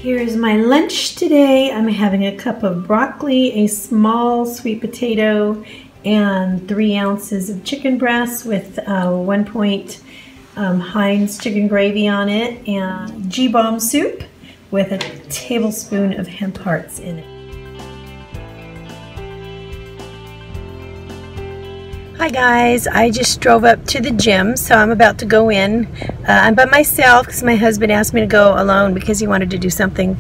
Here's my lunch today. I'm having a cup of broccoli, a small sweet potato, and 3 ounces of chicken breast with 1 point Heinz chicken gravy on it, and G-bomb soup with a tablespoon of hemp hearts in it. Hi guys, I just drove up to the gym, so I'm about to go in. I'm by myself because my husband asked me to go alone because he wanted to do something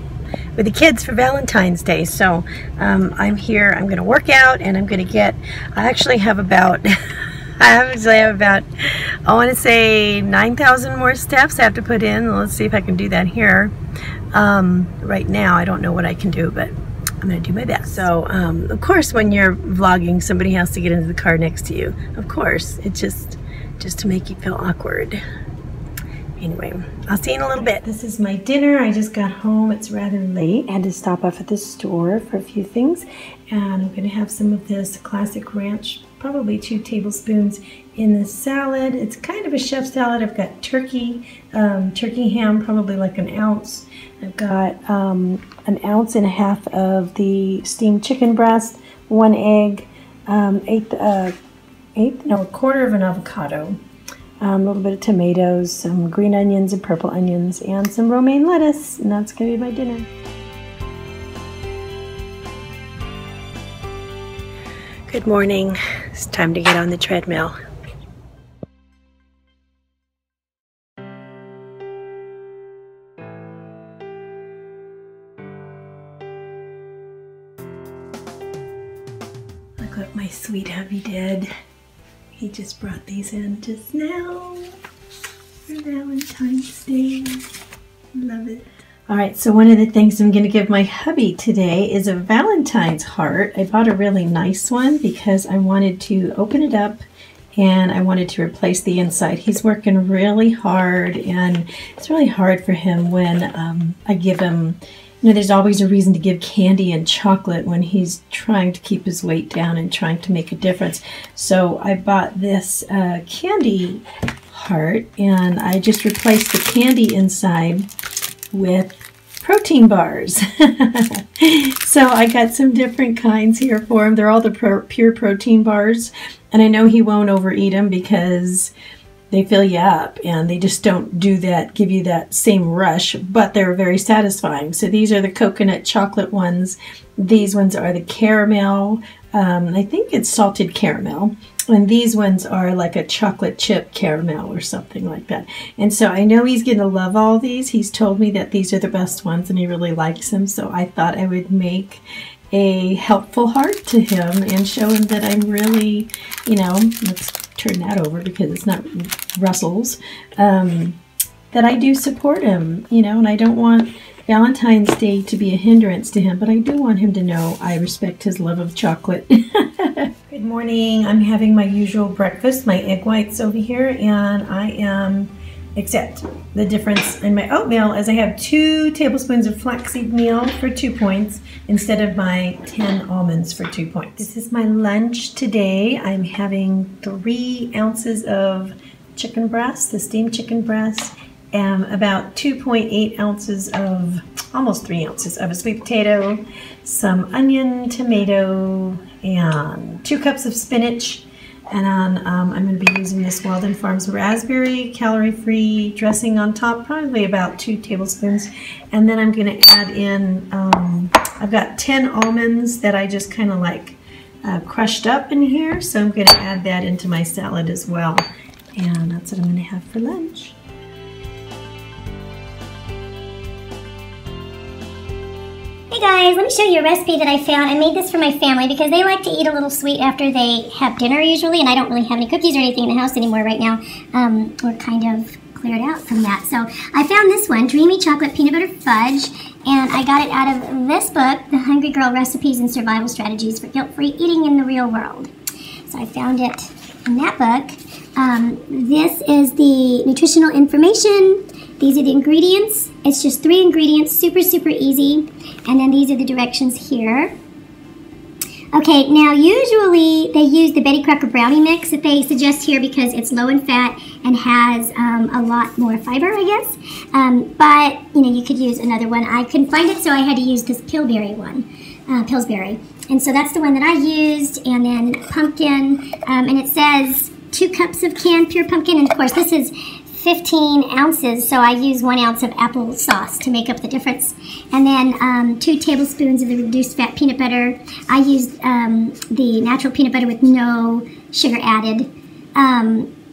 with the kids for Valentine's Day. So I'm here, I'm going to work out, and I'm going to get, I actually have about, I want to say 9,000 more steps I have to put in. Let's see if I can do that here. Right now, I don't know what I can do, but I'm going to do my best. So, of course, when you're vlogging, somebody has to get into the car next to you. Of course, it's just to make you feel awkward. Anyway, I'll see you in a little bit. This is my dinner. I just got home. It's rather late. I had to stop off at the store for a few things. And I'm going to have some of this classic ranch, probably 2 tablespoons in the salad. It's kind of a chef salad. I've got turkey ham, probably like an ounce. I've got 1.5 ounces of the steamed chicken breast, 1 egg, a quarter of an avocado, a little bit of tomatoes, some green onions and purple onions, and some romaine lettuce, and that's going to be my dinner. Good morning. It's time to get on the treadmill. Look what my sweet hubby did. He just brought these in just now for Valentine's Day. Love it. Alright, so one of the things I'm going to give my hubby today is a Valentine's heart. I bought a really nice one because I wanted to open it up and I wanted to replace the inside. He's working really hard, and it's really hard for him when I give him, you know, there's always a reason to give candy and chocolate when he's trying to keep his weight down and trying to make a difference. So I bought this candy heart, and I just replaced the candy inside with protein bars. So I got some different kinds here for him. They're all the pure protein bars, and I know he won't overeat them because they fill you up and they just don't do that, give you that same rush, but they're very satisfying. So these are the coconut chocolate ones. These ones are the caramel. I think it's salted caramel. And these ones are like a chocolate chip caramel or something like that. And so I know he's going to love all these. He's told me that these are the best ones and he really likes them. So I thought I would make a helpful heart to him and show him that I'm really, you know, let's turn that over because it's not Russell's, that I do support him, you know, and I don't want Valentine's Day to be a hindrance to him, but I do want him to know I respect his love of chocolate. Good morning. I'm having my usual breakfast, my egg whites over here, and I am, except the difference in my oatmeal is I have 2 tablespoons of flaxseed meal for 2 points instead of my 10 almonds for 2 points. This is my lunch today. I'm having 3 ounces of chicken breast, the steamed chicken breast, and about 2.8 ounces of, almost 3 ounces of a sweet potato, some onion, tomato, and 2 cups of spinach. And I'm going to be using this Walden Farms raspberry calorie-free dressing on top, probably about 2 tablespoons. And then I'm going to add in, I've got 10 almonds that I just kind of like crushed up in here. So I'm going to add that into my salad as well. And that's what I'm going to have for lunch. Hey guys, let me show you a recipe that I found. I made this for my family because they like to eat a little sweet after they have dinner usually, and I don't really have any cookies or anything in the house anymore right now. We're kind of cleared out from that. So I found this one, Dreamy Chocolate Peanut Butter Fudge, and I got it out of this book, The Hungry Girl Recipes and Survival Strategies for Guilt-Free Eating in the Real World. So I found it in that book. This is the nutritional information. These are the ingredients. It's just 3 ingredients, super, super easy. And then these are the directions here. Okay, now usually they use the Betty Crocker brownie mix that they suggest here because it's low in fat and has a lot more fiber, I guess. But, you know, you could use another one. I couldn't find it, so I had to use this Pillsbury one, Pillsbury. And so that's the one that I used, and then pumpkin, and it says 2 cups of canned pure pumpkin, and of course this is 15 ounces, so I use 1 ounce of apple sauce to make up the difference. And then 2 tablespoons of the reduced fat peanut butter. I used the natural peanut butter with no sugar added.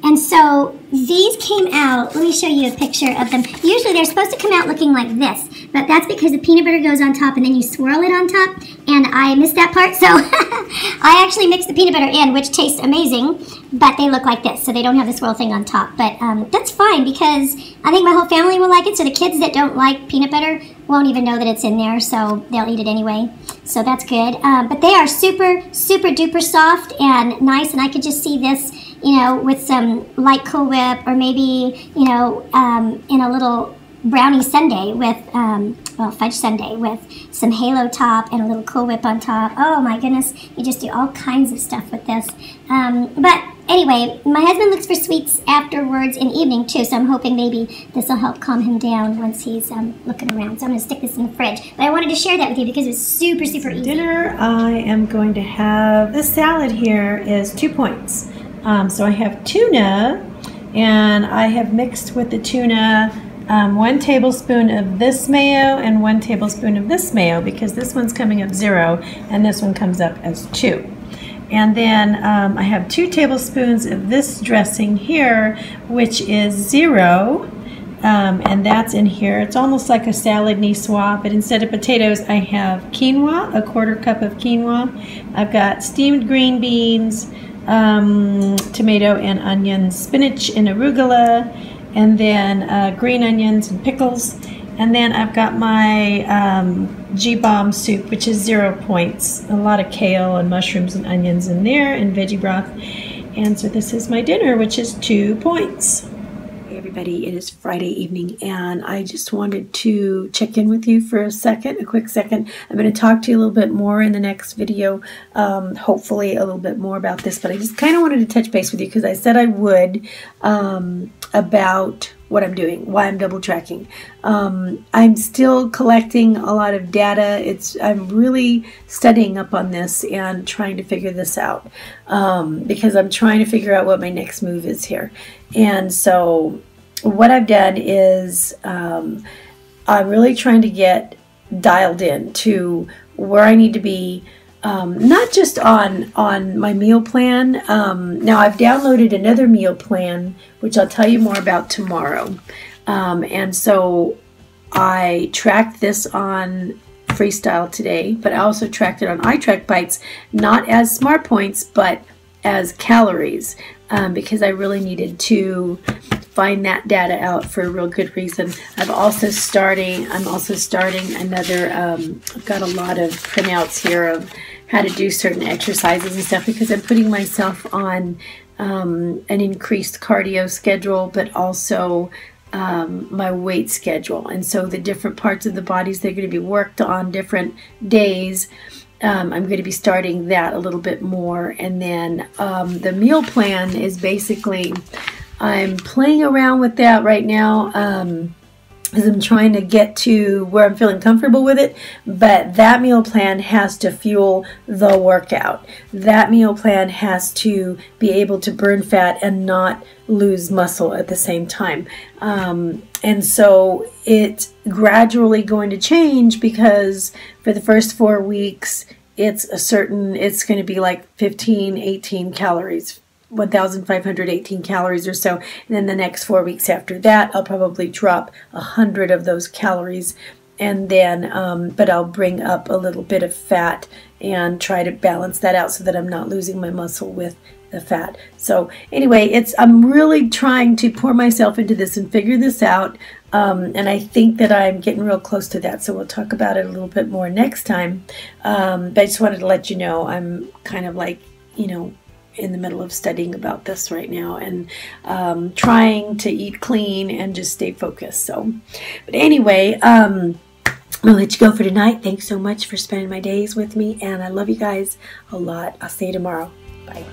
And so these came out, let me show you a picture of them. Usually they're supposed to come out looking like this, but that's because the peanut butter goes on top and then you swirl it on top, and I missed that part, so I actually mixed the peanut butter in, which tastes amazing, but they look like this, so they don't have the swirl thing on top. But that's fine because I think my whole family will like it, so the kids that don't like peanut butter won't even know that it's in there, so they'll eat it anyway, so that's good. But they are super, super duper soft and nice, and I could just see this, you know, with some light Cool Whip, or maybe, you know, in a little brownie sundae with, well, fudge sundae with some halo top and a little Cool Whip on top. Oh my goodness, you just do all kinds of stuff with this. But anyway, my husband looks for sweets afterwards in the evening too, so I'm hoping maybe this will help calm him down once he's looking around. So I'm going to stick this in the fridge. But I wanted to share that with you because it's super, super easy. Dinner, I am going to have, this salad here is 2 points. So I have tuna, and I have mixed with the tuna 1 tablespoon of this mayo and 1 tablespoon of this mayo, because this one's coming up 0 and this one comes up as 2. And then I have 2 tablespoons of this dressing here, which is 0, and that's in here. It's almost like a salad niçoise, but instead of potatoes I have quinoa, a 1/4 cup of quinoa. I've got steamed green beans, tomato and onions, spinach and arugula, and then green onions and pickles. And then I've got my G-Bomb soup, which is 0 points. A lot of kale and mushrooms and onions in there, and veggie broth. And so this is my dinner, which is 2 points. Hey everybody, it is Friday evening, and I just wanted to check in with you for a quick second. I'm going to talk to you a little bit more in the next video, hopefully a little bit more about this, but I just kind of wanted to touch base with you because I said I would, about what I'm doing, why I'm double tracking. I'm still collecting a lot of data. I'm really studying up on this and trying to figure this out, because I'm trying to figure out what my next move is here. And so what I've done is I'm really trying to get dialed in to where I need to be, not just on my meal plan. Now I've downloaded another meal plan, which I'll tell you more about tomorrow. And so I tracked this on Freestyle today, but I also tracked it on iTrackBites, not as smart points, but as calories, because I really needed to find that data out for a real good reason. I'm also starting another, I've got a lot of printouts here of how to do certain exercises and stuff, because I'm putting myself on an increased cardio schedule, but also my weight schedule. And so the different parts of the bodies, they're going to be worked on different days. I'm going to be starting that a little bit more. And then the meal plan is basically, I'm playing around with that right now, as I'm trying to get to where I'm feeling comfortable with it. But that meal plan has to fuel the workout. That meal plan has to be able to burn fat and not lose muscle at the same time. And so it's gradually going to change, because for the first 4 weeks, it's going to be like 18 calories, 1,518 calories or so. And then the next 4 weeks after that, I'll probably drop 100 of those calories. And then, but I'll bring up a little bit of fat and try to balance that out so that I'm not losing my muscle with the fat. So anyway, I'm really trying to pour myself into this and figure this out. And I think that I'm getting real close to that. So we'll talk about it a little bit more next time. But I just wanted to let you know, I'm kind of like, in the middle of studying about this right now, and trying to eat clean and just stay focused. So, but anyway, I'm going to let you go for tonight. Thanks so much for spending my days with me, and I love you guys a lot. I'll see you tomorrow. Bye.